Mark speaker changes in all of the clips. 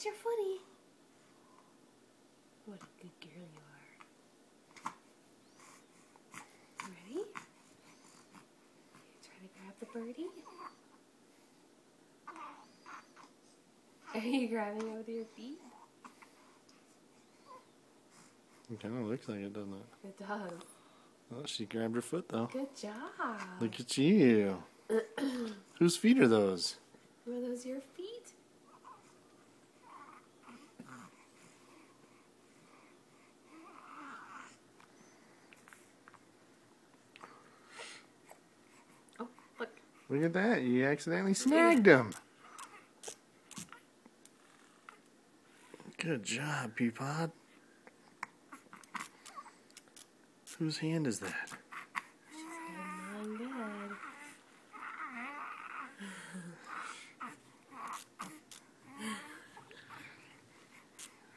Speaker 1: Get your footy. What a good girl you are. Ready? Try to grab the birdie. Are you grabbing it with your feet?
Speaker 2: It kind of looks like it, doesn't it?
Speaker 1: It does.
Speaker 2: Well, she grabbed her foot, though.
Speaker 1: Good job.
Speaker 2: Look at you. Whose feet are those?
Speaker 1: Were those your feet? Oh, look.
Speaker 2: Look at that. You accidentally snagged him. Good job, Peapod. Whose hand is that?
Speaker 1: She's got mine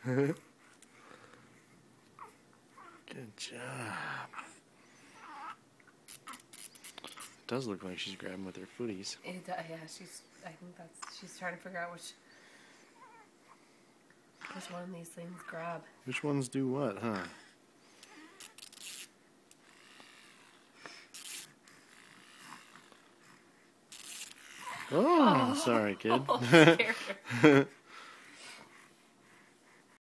Speaker 1: good.
Speaker 2: Good job. It does look like she's grabbing with her footies.
Speaker 1: It does, yeah. I think she's trying to figure out which one of these things grab.
Speaker 2: Which ones do what, huh? Oh, sorry, kid.
Speaker 1: Oh,